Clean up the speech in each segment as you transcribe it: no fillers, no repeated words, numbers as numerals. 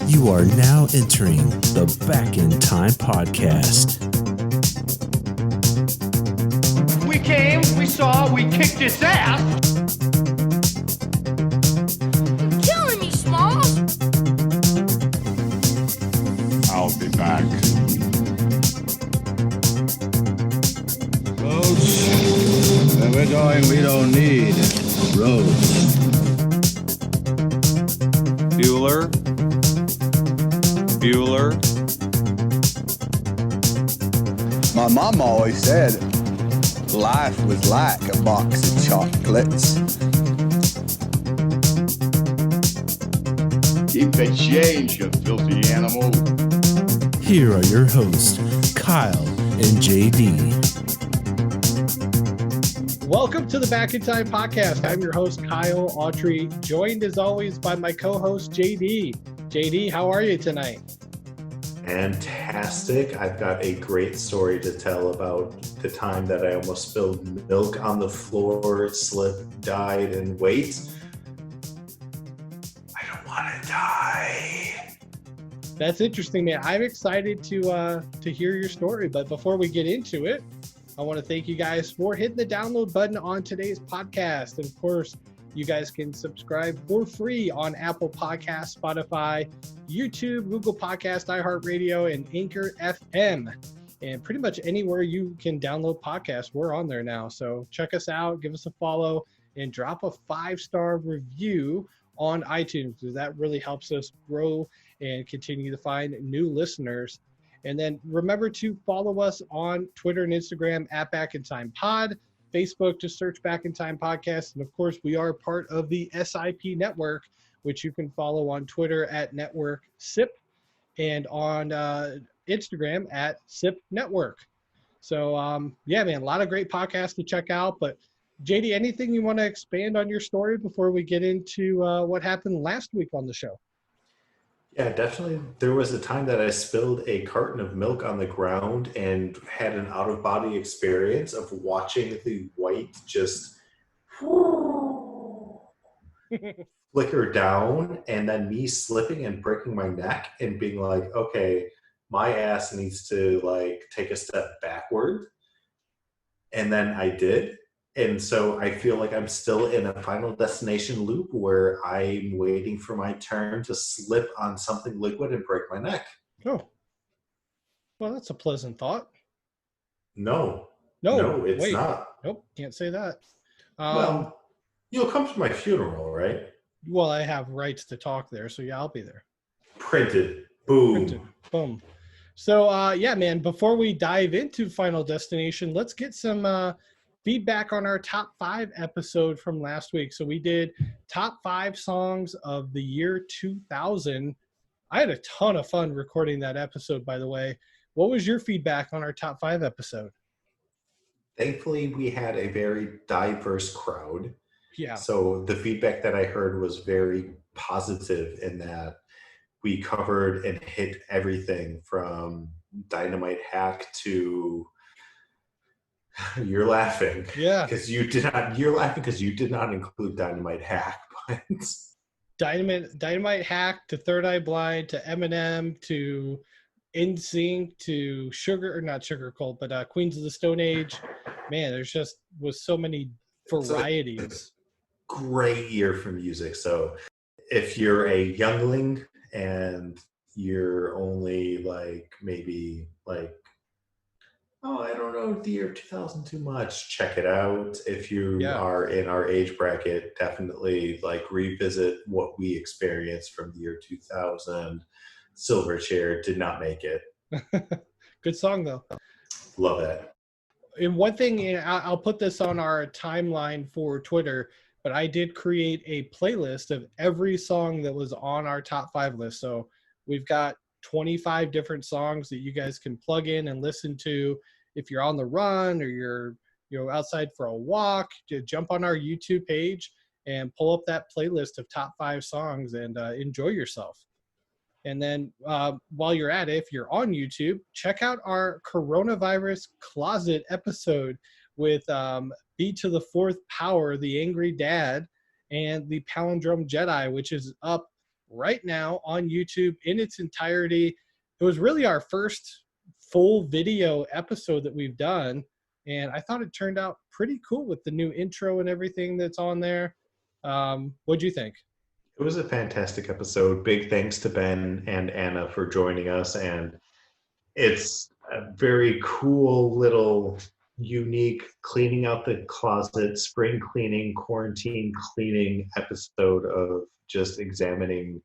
You are now entering the Back in Time podcast. We came, we saw, we kicked its ass. Killing me, Smalls. I'll be back. Roads. Where we're going, we don't need roads. Bueller. My mom always said life was like a box of chocolates. Keep the change, you filthy animal. Here are your hosts, Kyle and JD. Welcome to the Back in Time podcast. I'm your host, Kyle Autry, joined as always by my co-host, JD. JD, how are you tonight? Fantastic. I've got a great story to tell about the time that I almost spilled milk on the floor, slipped, died, and wait. I don't want to die. That's interesting, man. I'm excited to hear your story, but before we get into it, I want to thank you guys for hitting the download button on today's podcast. And of course, you guys can subscribe for free on Apple Podcasts, Spotify, YouTube, Google Podcasts, iHeartRadio, and Anchor FM. And pretty much anywhere you can download podcasts, we're on there now. So check us out, give us a follow, and drop a 5-star review on iTunes, because that really helps us grow and continue to find new listeners. And then remember to follow us on Twitter and Instagram at Back in Time Pod. Facebook, just search Back in Time Podcast. And of course, we are part of the SIP network, which you can follow on Twitter at Network SIP and on Instagram at SIP Network. So, yeah, man, a lot of great podcasts to check out. But JD, anything you want to expand on your story before we get into what happened last week on the show? Yeah, definitely. There was a time that I spilled a carton of milk on the ground and had an out-of-body experience of watching the white just flicker down, and then me slipping and breaking my neck and being like, okay, my ass needs to like take a step backward. And then I did. And so I feel like I'm still in a Final Destination loop where I'm waiting for my turn to slip on something liquid and break my neck. Oh, well, that's a pleasant thought. No, it's wait. not. Nope, can't say that. Well, you'll come to my funeral, right? Well, I have rights to talk there, so yeah, I'll be there. Printed. Boom. Printed. Boom. So, yeah, man, before we dive into Final Destination, let's get some feedback on our top 5 episode from last week. So we did top 5 songs of the year 2000. I had a ton of fun recording that episode, by the way. What was your feedback on our top 5 episode? Thankfully, we had a very diverse crowd. Yeah. So the feedback that I heard was very positive in that we covered and hit everything from Dynamite Hack to... You're laughing. Yeah. Because you did not. You're laughing because you did not include Dynamite Hack. But Dynamite Hack to Third Eye Blind to Eminem to NSYNC to not Sugar Cult, but Queens of the Stone Age. Man, there's just was so many varieties. Great year for music. So if you're a youngling and you're only maybe oh, I don't know the year 2000 too much, check it out. If you are in our age bracket, definitely revisit what we experienced from the year 2000. Silverchair did not make it. Good song, though. Love that. And one thing, I'll put this on our timeline for Twitter, but I did create a playlist of every song that was on our top 5 list. So we've got 25 different songs that you guys can plug in and listen to if you're on the run or you're outside for a walk. Jump on our YouTube page and pull up that playlist of top 5 songs and enjoy yourself. And then while you're at it, if you're on YouTube, check out our coronavirus closet episode with B to the 4th Power, the Angry Dad, and the Palindrome Jedi, which is up right now on YouTube in its entirety. It was really our first full video episode that we've done, and I thought it turned out pretty cool with the new intro and everything that's on there. What'd you think? It was a fantastic episode. Big thanks to Ben and Anna for joining us. And it's a very cool little unique cleaning out the closet, spring cleaning, quarantine cleaning episode of just examining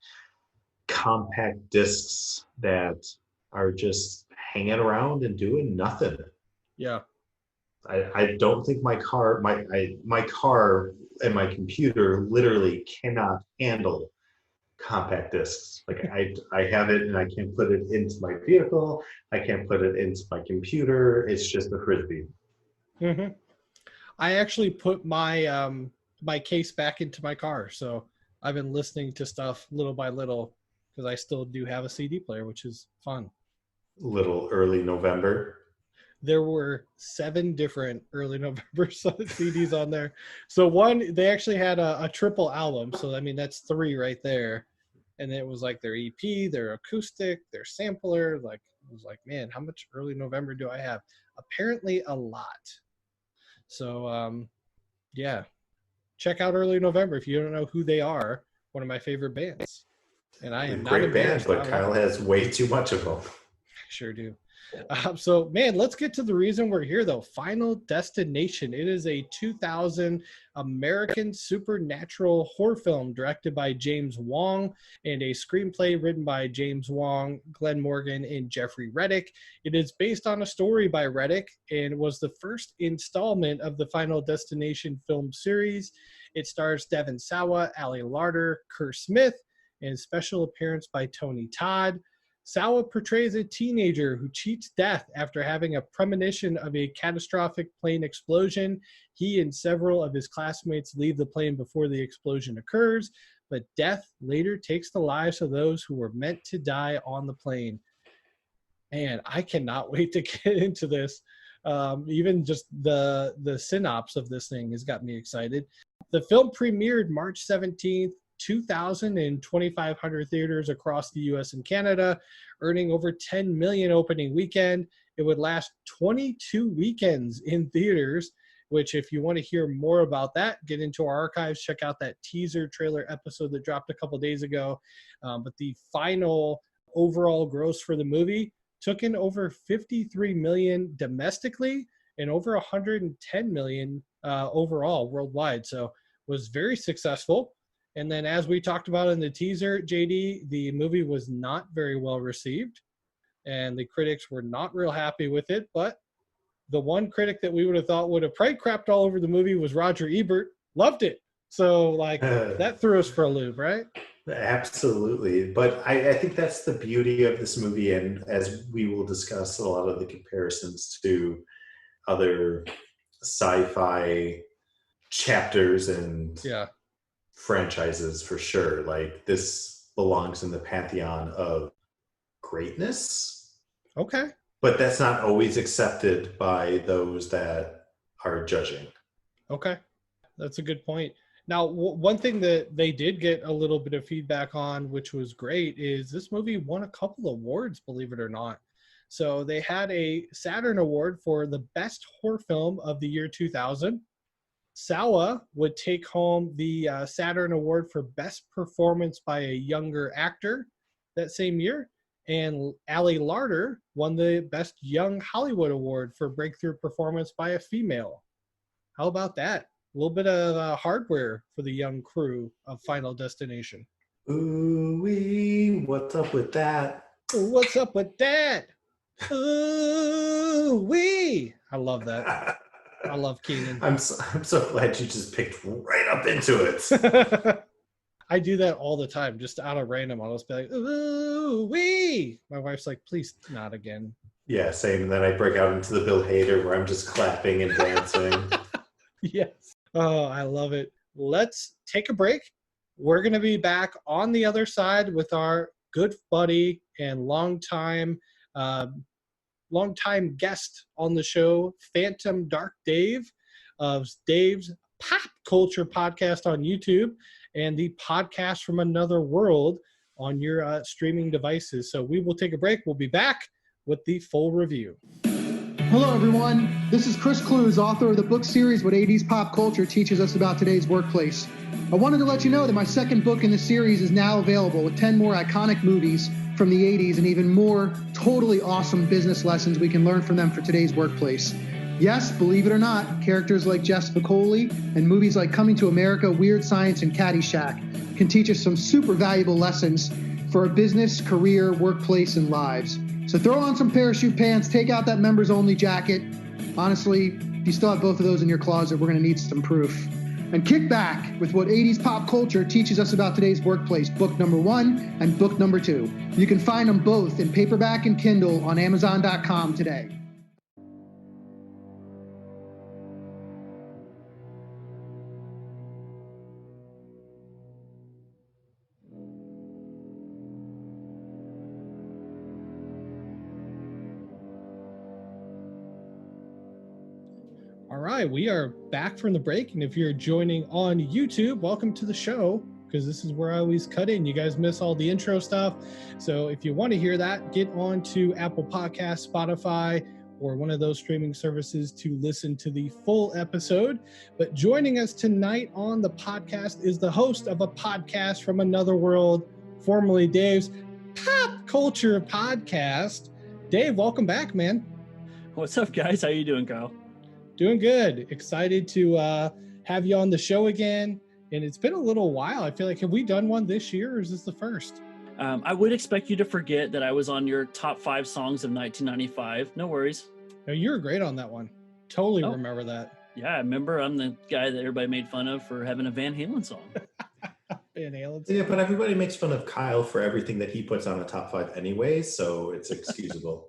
compact discs that are just hanging around and doing nothing. Yeah. I don't think my car and my computer literally cannot handle compact discs. Like I have it and I can't put it into my vehicle. I can't put it into my computer. It's just a frisbee. Mm-hmm. I actually put my my case back into my car, so I've been listening to stuff little by little because I still do have a CD player, which is fun. Little early November. There were 7 different early November CDs on there. So one, they actually had a triple album. So, I mean, that's 3 right there. And it was like their EP, their acoustic, their sampler. Like, I was like, man, how much early November do I have? Apparently a lot. So, yeah. Check out early November if you don't know who they are. One of my favorite bands. And I am not great band, but embarrassed. Kyle has way too much of them. I sure do. So, man, let's get to the reason we're here, though. Final Destination. It is a 2000 American supernatural horror film directed by James Wong and a screenplay written by James Wong, Glenn Morgan, and Jeffrey Reddick. It is based on a story by Reddick and was the first installment of the Final Destination film series. It stars Devon Sawa, Ali Larter, Kerr Smith, and special appearance by Tony Todd. Sawa portrays a teenager who cheats death after having a premonition of a catastrophic plane explosion. He and several of his classmates leave the plane before the explosion occurs, but death later takes the lives of those who were meant to die on the plane. And I cannot wait to get into this. Even just the synopsis of this thing has got me excited. The film premiered March 17th, 2000 in 2,500 theaters across the U.S. and Canada, earning over $10 million opening weekend. It would last 22 weekends in theaters, which if you want to hear more about that, get into our archives, check out that teaser trailer episode that dropped a couple days ago. But the final overall gross for the movie took in over $53 million domestically and over $110 million overall worldwide. So was very successful. And then as we talked about in the teaser, JD, the movie was not very well received and the critics were not real happy with it. But the one critic that we would have thought would have probably crapped all over the movie was Roger Ebert. Loved it. So like that threw us for a loop, right? Absolutely. But I think that's the beauty of this movie. And as we will discuss a lot of the comparisons to other sci-fi chapters and franchises for sure. Like this belongs in the pantheon of greatness. Okay. But that's not always accepted by those that are judging. Okay. That's a good point. Now, one thing that they did get a little bit of feedback on, which was great, is this movie won a couple awards, believe it or not. So they had a Saturn Award for the best horror film of the year 2000. Sawa would take home the Saturn Award for Best Performance by a Younger Actor that same year. And Ali Larter won the Best Young Hollywood Award for Breakthrough Performance by a Female. How about that? A little bit of hardware for the young crew of Final Destination. Ooh-wee, what's up with that? What's up with that? Ooh-wee. I love that. I love Keenan. I'm so glad you just picked right up into it. I do that all the time, just out of random. I'll just be like, ooh wee. My wife's like, please not again. Yeah, same. And then I break out into the Bill Hader where I'm just clapping and dancing. Yes. Oh, I love it. Let's take a break. We're going to be back on the other side with our good buddy and longtime guest on the show, Phantom Dark Dave of Dave's Pop Culture Podcast on YouTube and the Podcast from Another World on your streaming devices. So we will take a break. We'll be back with the full review. Hello, everyone. This is Chris Clues, author of the book series What 80s Pop Culture Teaches Us About Today's Workplace. I wanted to let you know that my second book in the series is now available with 10 more iconic movies from the 80s and even more totally awesome business lessons we can learn from them for today's workplace. Yes, believe it or not, characters like Jess Spicoli and movies like Coming to America, Weird Science, and Caddyshack can teach us some super valuable lessons for our business, career, workplace, and lives. So throw on some parachute pants, take out that members only jacket. Honestly, if you still have both of those in your closet, we're going to need some proof. And kick back with What 80s Pop Culture Teaches Us About Today's Workplace, book number 1 and book number 2. You can find them both in paperback and Kindle on Amazon.com today. All right, we are back from the break, and if you're joining on YouTube, welcome to the show, because this is where I always cut in. You guys miss all the intro stuff, so if you want to hear that, get on to Apple Podcasts, Spotify, or one of those streaming services to listen to the full episode. But joining us tonight on the podcast is the host of a podcast from another world, formerly Dave's Pop Culture Podcast. Dave, welcome back, man. What's up, guys? How you doing, Kyle? Doing good. Excited to have you on the show again. And it's been a little while. I feel like, have we done one this year, or is this the first? I would expect you to forget that I was on your top 5 songs of 1995. No worries. No, you were great on that one. Totally remember that. Yeah, I remember I'm the guy that everybody made fun of for having a Van Halen song. Van Halen. Yeah, but everybody makes fun of Kyle for everything that he puts on a top 5 anyway, so it's excusable.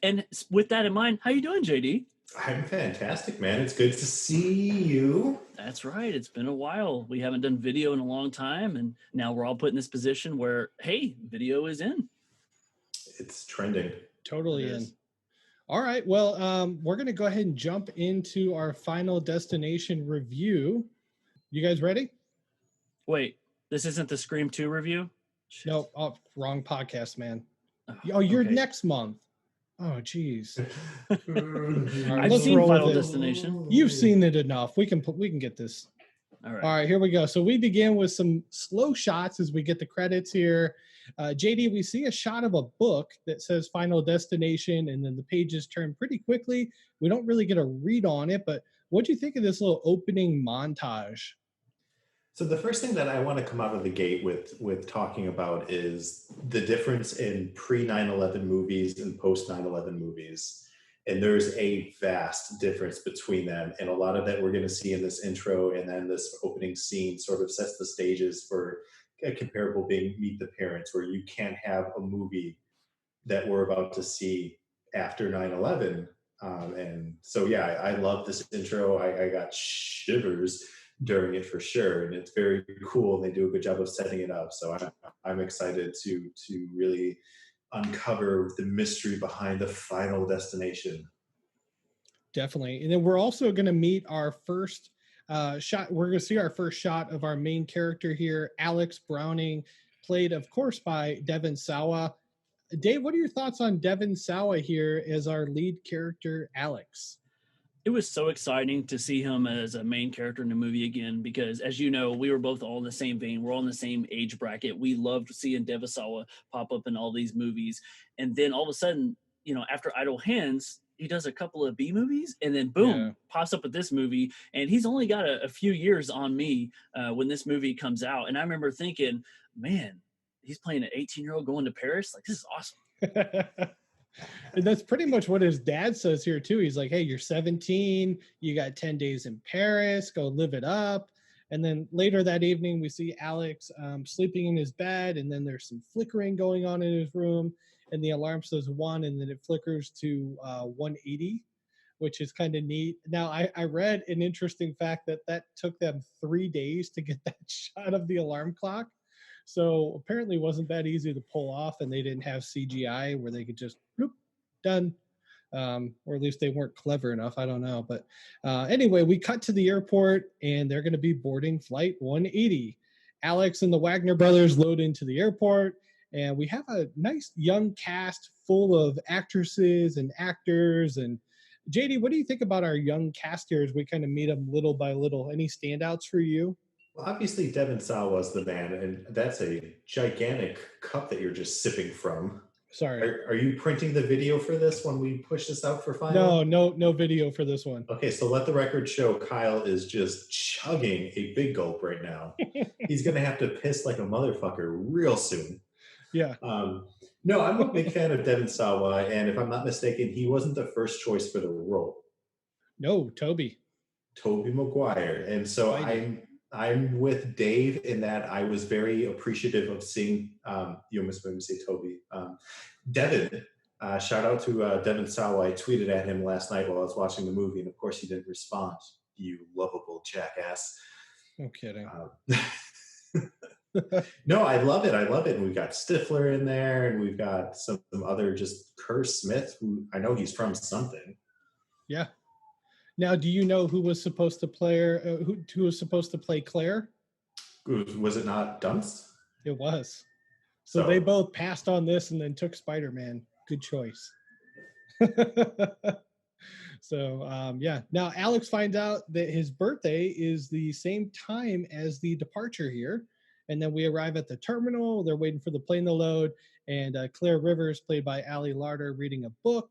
And with that in mind, how you doing, JD? I'm fantastic, man. It's good to see you. That's right. It's been a while. We haven't done video in a long time, and now we're all put in this position where, hey, video is in. It's trending. Totally in. All right. Well, we're going to go ahead and jump into our Final Destination review. You guys ready? Wait, this isn't the Scream 2 review? Shit. Nope. Oh, wrong podcast, man. Oh, you're okay. Next month. Oh, geez. I've seen Final Destination. You've seen it enough. We can get this. All right. All right, here we go. So we begin with some slow shots as we get the credits here. JD, we see a shot of a book that says Final Destination, and then the pages turn pretty quickly. We don't really get a read on it, but what do you think of this little opening montage? So the first thing that I want to come out of the gate with talking about is the difference in pre-9/11 movies and post-9/11 movies. And there's a vast difference between them. And a lot of that we're going to see in this intro, and then this opening scene sort of sets the stages for a comparable being Meet the Parents, where you can't have a movie that we're about to see after 9/11. And so, yeah, I love this intro. I got shivers during it for sure, and it's very cool, and they do a good job of setting it up. So I'm excited to really uncover the mystery behind the Final Destination. Definitely. And then we're also going to meet our first shot. We're going to see our first shot of our main character here, Alex Browning, played, of course, by Devon Sawa. Dave, what are your thoughts on Devon Sawa here as our lead character, Alex? It was so exciting to see him as a main character in the movie again, because as you know, we were both all in the same vein. We're all in the same age bracket. We loved seeing Devon Sawa pop up in all these movies. And then all of a sudden, you know, after Idle Hands, he does a couple of B movies, and then boom, pops up with this movie. And he's only got a few years on me when this movie comes out. And I remember thinking, man, he's playing an 18-year-old going to Paris. Like, this is awesome. And that's pretty much what his dad says here too. He's like, hey, you're 17, you got 10 days in Paris, go live it up. And then later that evening, we see Alex sleeping in his bed, and then there's some flickering going on in his room, and the alarm says 1, and then it flickers to 180, which is kind of neat. Now, I read an interesting fact that took them 3 days to get that shot of the alarm clock. So apparently it wasn't that easy to pull off, and they didn't have CGI where they could just, bloop, done. Or at least they weren't clever enough. I don't know. But anyway, we cut to the airport, and they're going to be boarding flight 180. Alex and the Wagner brothers load into the airport, and we have a nice young cast full of actresses and actors. And JD, what do you think about our young cast here as we kind of meet them little by little? Any standouts for you? Well, obviously, Devon Sawa was the man, and that's a gigantic cup that you're just sipping from. Sorry. Are you printing the video for this when we push this out for final? No video for this one. Okay, so let the record show Kyle is just chugging a big gulp right now. He's going to have to piss like a motherfucker real soon. Yeah. No, I'm a big fan of Devon Sawa, and if I'm not mistaken, he wasn't the first choice for the role. No, Tobey Maguire. And so I'm with Dave in that I was very appreciative of seeing, you almost made me say Toby. Devon, shout out to Devon Sawa. I tweeted at him last night while I was watching the movie, and of course he didn't respond, you lovable jackass. No kidding. No, I love it. And we've got Stifler in there, and we've got some other just Kerr Smith, who I know he's from something. Yeah. Now, do you know who was supposed to play who was supposed to play Claire? Was it not Dunst? It was. So they both passed on this and then took Spider-Man. Good choice. So yeah. Now Alex finds out that his birthday is the same time as the departure here, and then we arrive at the terminal. They're waiting for the plane to load, and Claire Rivers, played by Ali Larter, reading a book.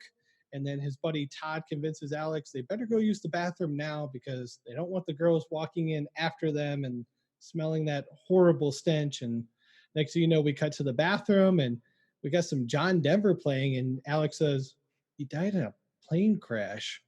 And then his buddy Todd convinces Alex they better go use the bathroom now because they don't want the girls walking in after them and smelling that horrible stench. And next thing you know, we cut to the bathroom and we got some John Denver playing. And Alex says, he died in a plane crash.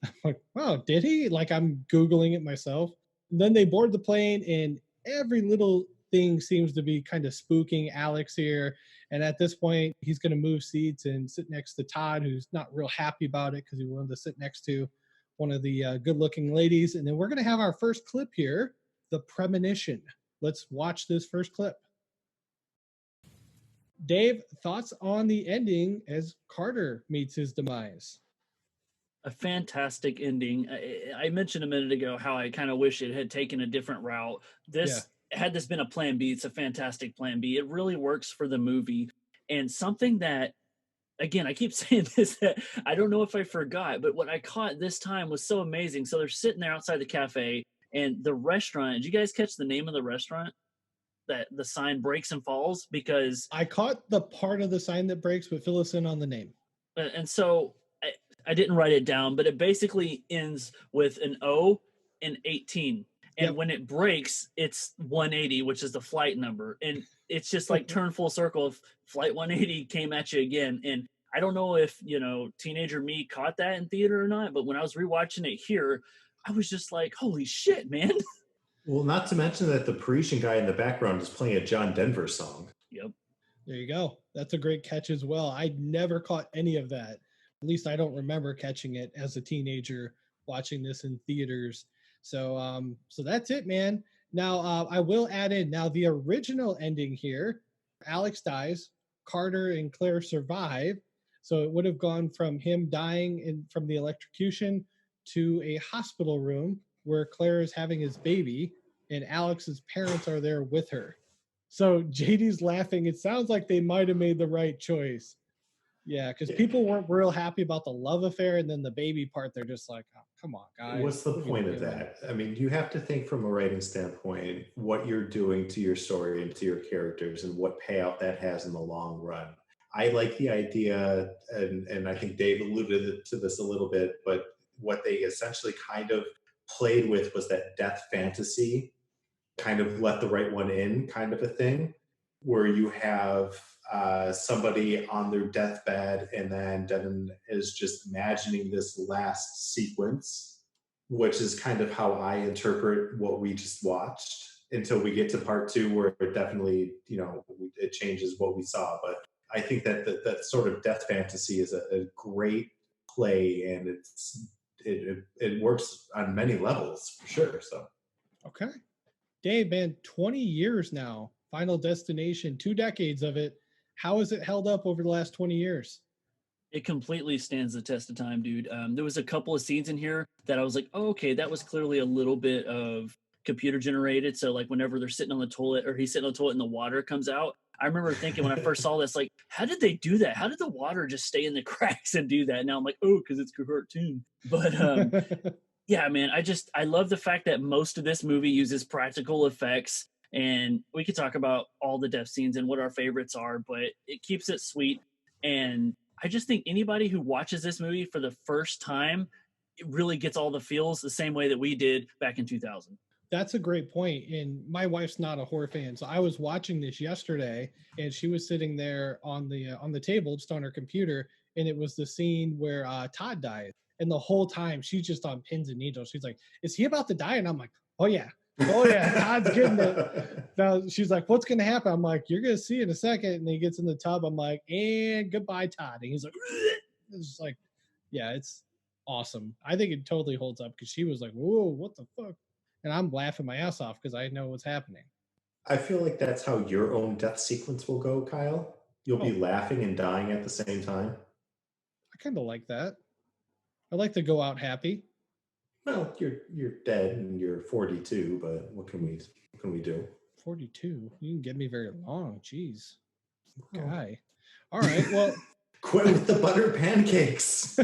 I'm like, wow, did he? Like, I'm Googling it myself. And then they board the plane, and every little thing seems to be kind of spooking Alex here. And at this point, he's going to move seats and sit next to Todd, who's not real happy about it because he wanted to sit next to one of the good-looking ladies. And then we're going to have our first clip here, The Premonition. Let's watch this first clip. Dave, thoughts on the ending as Carter meets his demise? A fantastic ending. I mentioned a minute ago how I kind of wish it had taken a different route. Had this been a plan B, it's a fantastic plan B. It really works for the movie. And something that, again, I keep saying this, that I don't know if I forgot, but what I caught this time was so amazing. So they're sitting there outside the cafe, and the restaurant, did you guys catch the name of the restaurant? That the sign breaks and falls? Because I caught the part of the sign that breaks, but fill us in on the name. And so I didn't write it down, but it basically ends with an O and 18. And when it breaks, it's 180, which is the flight number. And it's just like turn full circle. If flight 180 came at you again. And I don't know if, teenager me caught that in theater or not, but when I was rewatching it here, I was just like, holy shit, man. Well, not to mention that the Parisian guy in the background is playing a John Denver song. Yep. There you go. That's a great catch as well. I never caught any of that. At least I don't remember catching it as a teenager watching this in theaters. So that's it, man. Now, I will add in, now the original ending here, Alex dies, Carter and Claire survive. So it would have gone from him dying from the electrocution to a hospital room where Claire is having his baby and Alex's parents are there with her. So JD's laughing. It sounds like they might have made the right choice. Yeah, because people weren't real happy about the love affair, and then the baby part, they're just like, oh, come on, guys. What's the point of that? I mean, you have to think from a writing standpoint what you're doing to your story and to your characters and what payout that has in the long run. I like the idea, and I think Dave alluded to this a little bit, but what they essentially kind of played with was that death fantasy, kind of let the right one in kind of a thing, where you have somebody on their deathbed, and then Devon is just imagining this last sequence, which is kind of how I interpret what we just watched until we get to part two, where it definitely, it changes what we saw. But I think that that sort of death fantasy is a great play, and it works on many levels for sure. So, okay, Dave, man, 20 years now, Final Destination, 2 decades of it. How has it held up over the last 20 years? It completely stands the test of time, dude. There was a couple of scenes in here that I was like, oh, okay, that was clearly a little bit of computer generated. So like whenever they're sitting on the toilet or he's sitting on the toilet and the water comes out, I remember thinking when I first saw this, like, how did they do that? How did the water just stay in the cracks and do that? And now I'm like, oh, because it's a cartoon. But yeah, man, I love the fact that most of this movie uses practical effects, and we could talk about all the death scenes and what our favorites are, but it keeps it sweet. And I just think anybody who watches this movie for the first time, it really gets all the feels the same way that we did back in 2000. That's a great point. And my wife's not a horror fan, so I was watching this yesterday, and she was sitting there on the table, just on her computer, and it was the scene where Todd died. And the whole time she's just on pins and needles. She's like, "Is he about to die?" And I'm like, "Oh yeah, Todd's getting it." Now she's like, "What's gonna happen?" I'm like, "You're gonna see in a second." And he gets in the tub. I'm like, "And goodbye, Todd." And he's like, "Ugh." It's just like, yeah, it's awesome. I think it totally holds up because she was like, "Whoa, what the fuck?" And I'm laughing my ass off because I know what's happening. I feel like that's how your own death sequence will go, Kyle. You'll be laughing and dying at the same time. I kind of like that. I like to go out happy. Well, you're dead and you're 42, but what can we do? 42. You didn't get me very long. Jeez. Guy. All right. Well, quit with the butter pancakes.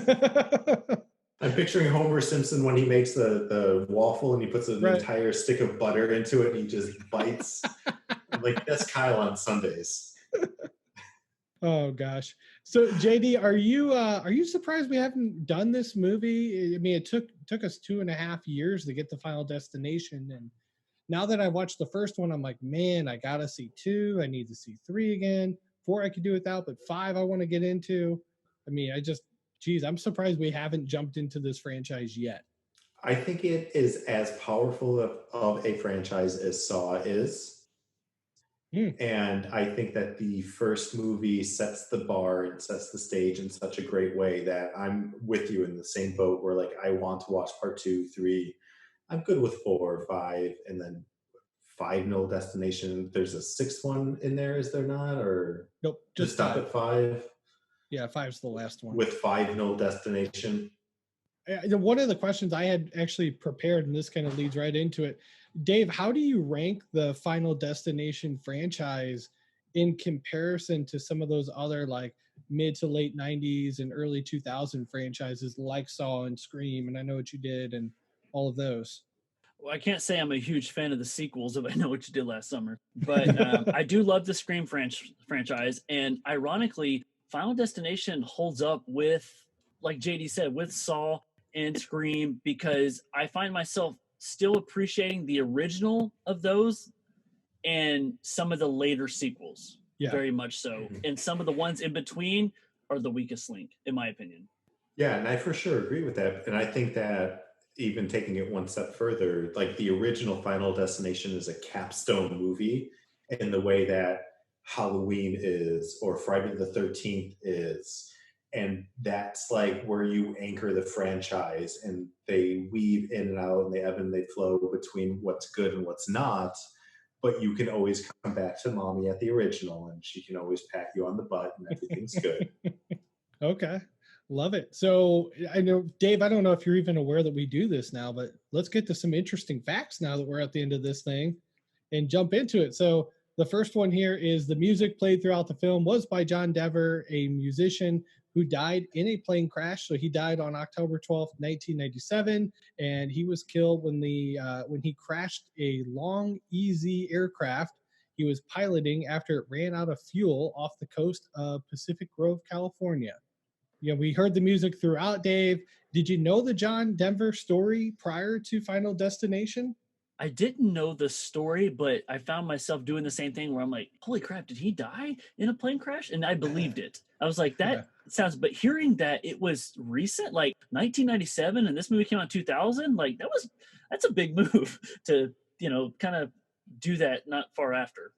I'm picturing Homer Simpson when he makes the waffle and he puts an entire stick of butter into it and he just bites. I'm like, that's Kyle on Sundays. Oh gosh. So JD, are you surprised we haven't done this movie? I mean, it took us 2.5 years to get to Final Destination, and now that I watched the first one, I'm like, man, I gotta see 2. I need to see 3 again. 4 I could do without, but 5 I want to get into. I mean, I'm surprised we haven't jumped into this franchise yet. I think it is as powerful of a franchise as Saw is. And I think that the first movie sets the bar and sets the stage in such a great way that I'm with you in the same boat where like I want to watch part 2, 3. I'm good with 4, 5, and then 5 No Destination. There's a 6th one in there, is there not? Or nope, just stop at 5. Yeah, 5's the last one. With 5 No Destination. One of the questions I had actually prepared, and this kind of leads right into it. Dave, how do you rank the Final Destination franchise in comparison to some of those other like mid to late 90s and early 2000 franchises like Saw and Scream and I Know What You Did and all of those? Well, I can't say I'm a huge fan of the sequels of I Know What You Did Last Summer, but I do love the Scream franchise. And ironically, Final Destination holds up with, like JD said, with Saw and Scream, because I find myself still appreciating the original of those and some of the later sequels. Yeah. Very much so. Mm-hmm. And some of the ones in between are the weakest link, in my opinion. Yeah, and I for sure agree with that. And I think that even taking it one step further, like the original Final Destination is a capstone movie in the way that Halloween is or Friday the 13th is. And that's like where you anchor the franchise and they weave in and out and they ebb and they flow between what's good and what's not. But you can always come back to mommy at the original and she can always pat you on the butt and everything's good. Okay. Love it. So I know, Dave, I don't know if you're even aware that we do this now, but let's get to some interesting facts now that we're at the end of this thing and jump into it. So the first one here is the music played throughout the film was by John Denver, a musician who died in a plane crash. So he died on October 12th, 1997, and he was killed when he crashed a Long Easy aircraft he was piloting after it ran out of fuel off the coast of Pacific Grove, California. Yeah, we heard the music throughout, Dave. Did you know the John Denver story prior to Final Destination? I didn't know the story, but I found myself doing the same thing where I'm like, holy crap, did he die in a plane crash? And I believed it. I was like, that sounds, but hearing that it was recent, like 1997, and this movie came out in 2000, like that's a big move to, kind of do that not far after.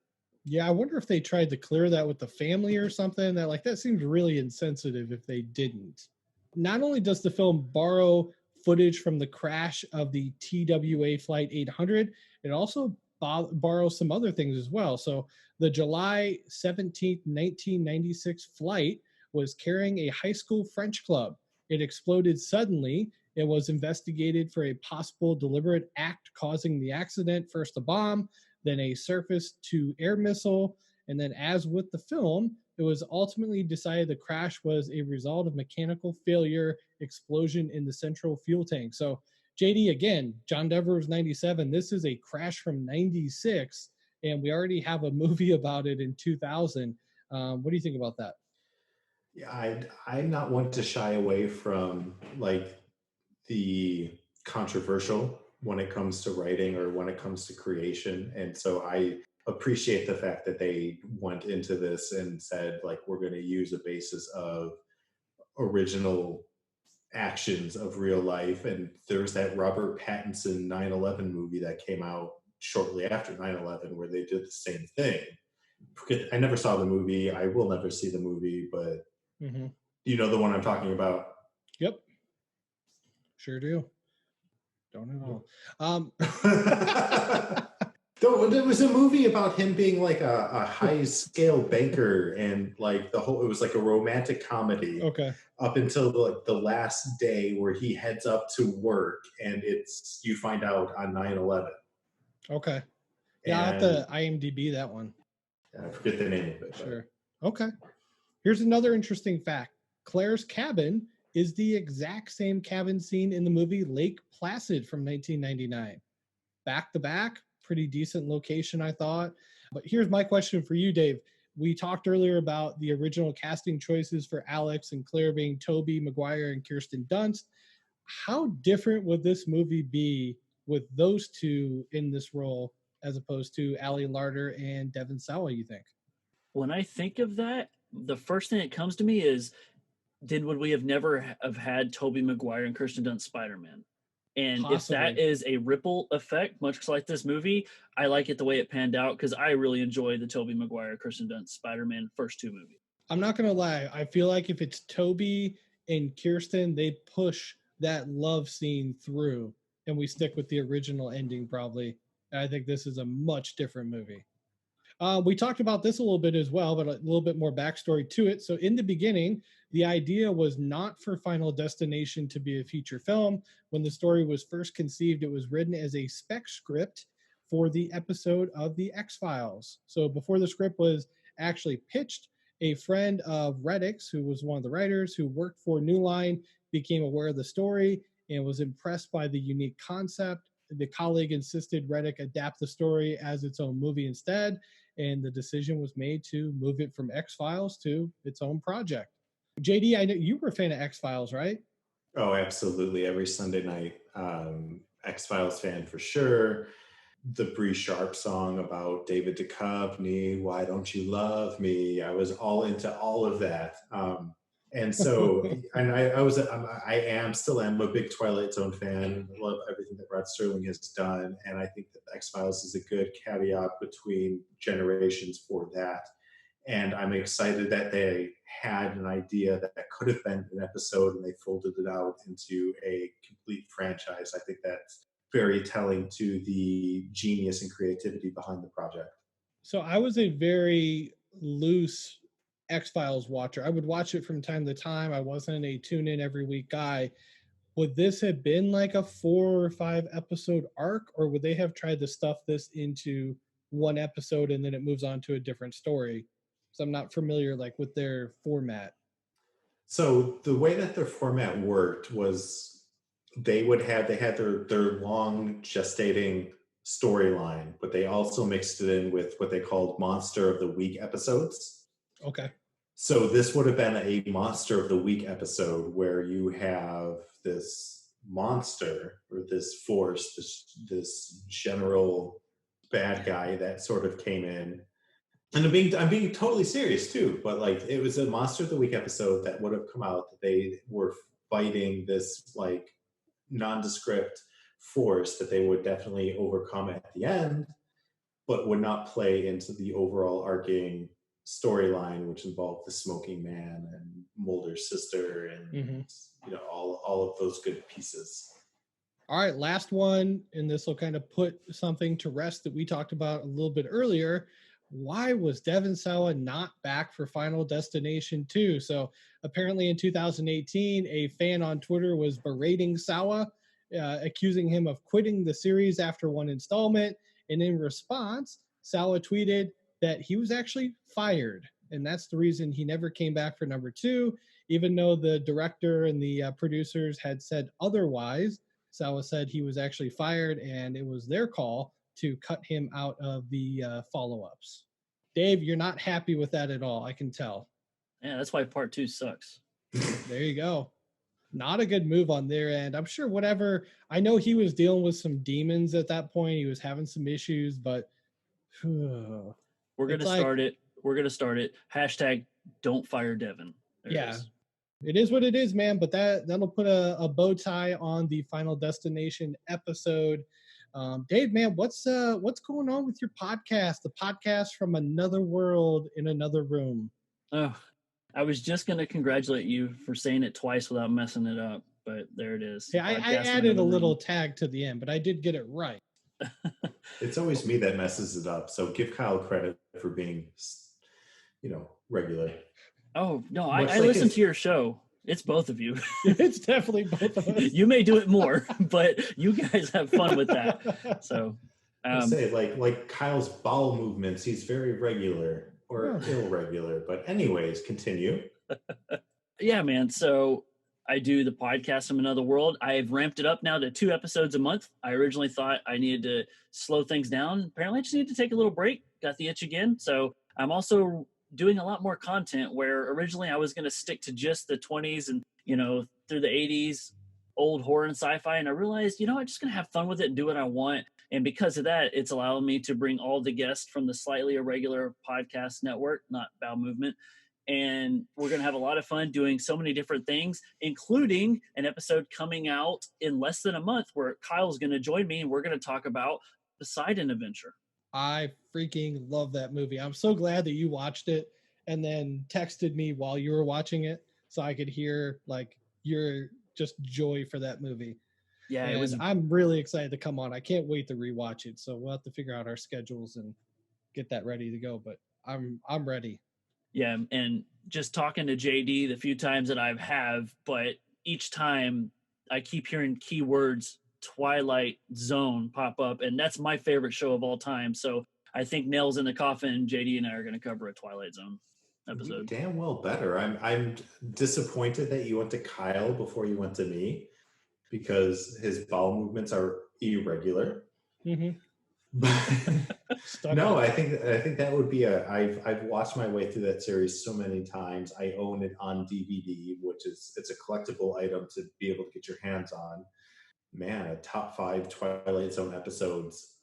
Yeah, I wonder if they tried to clear that with the family or something. That seems really insensitive if they didn't. Not only does the film borrow footage from the crash of the TWA Flight 800, it also borrows some other things as well. So the July 17th, 1996 flight was carrying a high school French club. It exploded suddenly, It was investigated for a possible deliberate act causing the accident, first a bomb, then a surface-to-air missile, and then as with the film, it was ultimately decided the crash was a result of mechanical failure, explosion in the central fuel tank. So, JD, again, John Denver was 97. This is a crash from 96, and we already have a movie about it in 2000. What do you think about that? Yeah, I'm not one to shy away from like the controversial when it comes to writing or when it comes to creation. And so I appreciate the fact that they went into this and said, like, we're going to use a basis of original actions of real life. And there's that Robert Pattinson 9/11 movie that came out shortly after 9/11 where they did the same thing. I never saw the movie. I will never see the movie, but you know the one I'm talking about? Yep. Sure do. Don't at all. There was a movie about him being like a high scale banker, and like it was like a romantic comedy. Okay. Up until the last day where he heads up to work, and you find out on 9/11. Okay. Yeah, I'll have to IMDb that one. I forget the name of it. Sure. Okay. Here's another interesting fact. Claire's cabin is the exact same cabin scene in the movie Lake Placid from 1999. Back to back, pretty decent location, I thought. But here's my question for you, Dave. We talked earlier about the original casting choices for Alex and Claire being Tobey Maguire and Kirsten Dunst. How different would this movie be with those two in this role as opposed to Ali Larter and Devon Sawa, you think? When I think of that, the first thing that comes to me is, would we have never have had Tobey Maguire and Kirsten Dunst Spider-Man? And Possibly. If that is a ripple effect, much like this movie, I like it the way it panned out because I really enjoy the Tobey Maguire, Kirsten Dunst Spider-Man first two movies. I'm not going to lie. I feel like if it's Tobey and Kirsten, they push that love scene through and we stick with the original ending probably. And I think this is a much different movie. We talked about this a little bit as well, but a little bit more backstory to it. So in the beginning, the idea was not for Final Destination to be a feature film. When the story was first conceived, it was written as a spec script for the episode of The X-Files. So before the script was actually pitched, a friend of Reddick's, who was one of the writers who worked for New Line, became aware of the story and was impressed by the unique concept. The colleague insisted Reddick adapt the story as its own movie instead, and the decision was made to move it from X-Files to its own project. JD, I know you were a fan of X-Files, right? Oh, absolutely. Every Sunday night, X-Files fan for sure. The Bree Sharp song about David Duchovny, Why Don't You Love Me? I was all into all of that. And so, and I still am a big Twilight Zone fan. I love everything that Rod Serling has done. And I think that X-Files is a good caveat between generations for that. And I'm excited that they had an idea that could have been an episode and they folded it out into a complete franchise. I think that's very telling to the genius and creativity behind the project. So I was a very loose X-Files watcher. I would watch it from time to time. I wasn't a tune in every week guy. Would this have been like a 4 or 5 episode arc, or would they have tried to stuff this into one episode and then it moves on to a different story? So I'm not familiar like with their format. So the way that their format worked was they had their long gestating storyline, but they also mixed it in with what they called Monster of the Week episodes. Okay. So this would have been a Monster of the Week episode where you have this monster or this force, this general bad guy that sort of came in. And I'm being totally serious too, but like it was a Monster of the Week episode that would have come out that they were fighting this like nondescript force that they would definitely overcome at the end, but would not play into the overall arcing storyline, which involved the Smoking Man and Mulder's sister and you know all of those good pieces. All right, last one, and this will kind of put something to rest that we talked about a little bit earlier. why was Devon Sawa not back for Final Destination 2? So apparently in 2018, a fan on Twitter was berating Sawa, accusing him of quitting the series after one installment. And in response, Sawa tweeted that he was actually fired. And that's the reason he never came back for number 2, even though the director and the producers had said otherwise. Sawa said he was actually fired, and it was their call to cut him out of the follow-ups. Dave, you're not happy with that at all, I can tell. Yeah, that's why part 2 sucks. There you go. Not a good move on their end. I'm sure whatever, I know he was dealing with some demons at that point. He was having some issues, but we're going to start it. We're going to start it. Hashtag don't fire Devon. Yeah. It is what it is, man. But that'll put a bow tie on the Final Destination episode. Dave, man, what's going on with your podcast? The podcast from another world in another room. Oh, I was just going to congratulate you for saying it twice without messing it up, but there it is. Yeah, I added a little tag to the end, but I did get it right. It's always me that messes it up. So give Kyle credit for being, regular. Oh, no, I listen to your show. It's both of you. It's definitely both of us. You may do it more, but you guys have fun with that. So I say like Kyle's bowel movements, he's very regular or irregular. But anyways, continue. Yeah, man. So I do the podcast from another world. I've ramped it up now to 2 episodes a month. I originally thought I needed to slow things down. Apparently I just need to take a little break. Got the itch again. So I'm also doing a lot more content where originally I was going to stick to just the 20s and, through the 80s, old horror and sci-fi. And I realized, I'm just going to have fun with it and do what I want. And because of that, it's allowed me to bring all the guests from the Slightly Irregular podcast network, not Bowel Movement. And we're going to have a lot of fun doing so many different things, including an episode coming out in less than a month where Kyle's going to join me and we're going to talk about Poseidon Adventure. I freaking love that movie. I'm so glad that you watched it and then texted me while you were watching it so I could hear your just joy for that movie. Yeah, I'm really excited to come on. I can't wait to rewatch it. So we'll have to figure out our schedules and get that ready to go. But I'm ready. Yeah, and just talking to JD the few times that I have, but each time I keep hearing keywords Twilight Zone pop up, and that's my favorite show of all time. So I think nails in the coffin. JD and I are going to cover a Twilight Zone episode. Damn well better. I'm disappointed that you went to Kyle before you went to me because his bowel movements are irregular. Mm-hmm. No, I think that would be I've watched my way through that series so many times. I own it on DVD, it's a collectible item to be able to get your hands on. Man, a top 5 Twilight Zone episodes.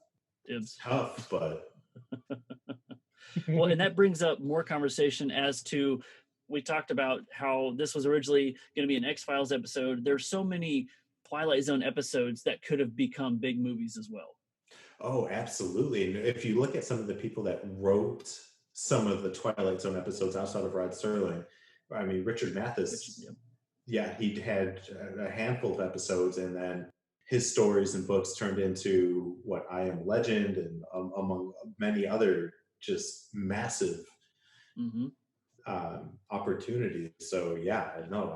It's tough, but well, and that brings up more conversation as to, we talked about how this was originally going to be an X-Files episode. There's so many Twilight Zone episodes that could have become big movies as well. Oh, absolutely. And if you look at some of the people that wrote some of the Twilight Zone episodes outside of Rod Serling, I mean, Richard Mathis, yeah, he had a handful of episodes, and then his stories and books turned into what I Am Legend and among many other just massive opportunities. So yeah, no,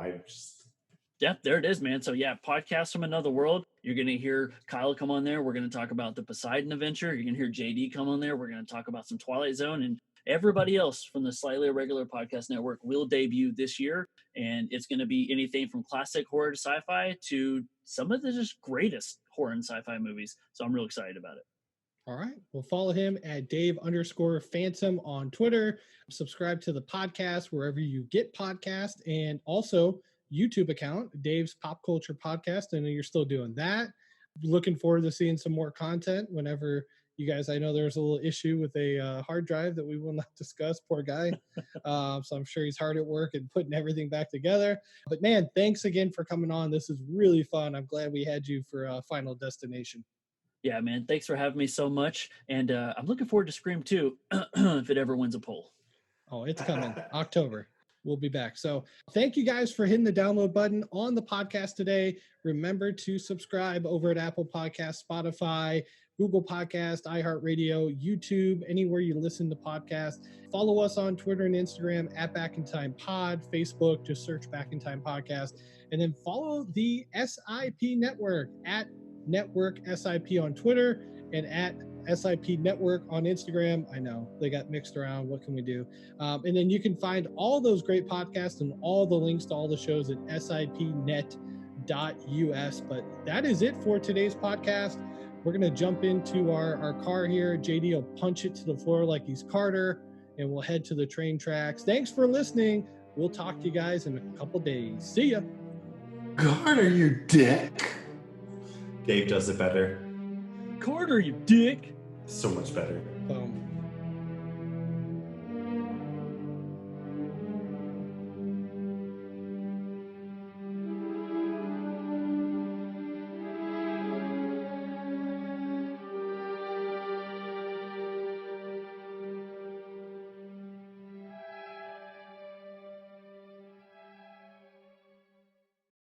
yeah, there it is, man. So yeah, podcast from another world. You're going to hear Kyle come on there. We're going to talk about the Poseidon Adventure. You're going to hear JD come on there. We're going to talk about some Twilight Zone, and everybody else from the Slightly Irregular Podcast Network will debut this year. And it's going to be anything from classic horror to sci-fi to some of the just greatest horror and sci-fi movies. So I'm real excited about it. All right. Well, follow him at Dave_Phantom on Twitter. Subscribe to the podcast wherever you get podcasts, and also YouTube account, Dave's Pop Culture Podcast. I know you're still doing that. Looking forward to seeing some more content whenever you guys, I know there's a little issue with a hard drive that we will not discuss, poor guy. So I'm sure he's hard at work and putting everything back together. But man, thanks again for coming on. This is really fun. I'm glad we had you for Final Destination. Yeah, man. Thanks for having me so much. And I'm looking forward to Scream 2 if it ever wins a poll. Oh, it's coming. October. We'll be back. So thank you guys for hitting the download button on the podcast today. Remember to subscribe over at Apple Podcasts, Spotify, Google Podcast, iHeartRadio, YouTube, anywhere you listen to podcasts. Follow us on Twitter and Instagram at Back in Time Pod, Facebook, just search Back in Time Podcast, and then follow the SIP Network at Network SIP on Twitter and at SIP Network on Instagram. I know they got mixed around. What can we do? And then you can find all those great podcasts and all the links to all the shows at sipnet.us. But that is it for today's podcast. We're going to jump into our car here. JD will punch it to the floor like he's Carter, and we'll head to the train tracks. Thanks for listening. We'll talk to you guys in a couple days. See ya. Carter, you dick. Dave does it better. Carter, you dick. So much better. Boom.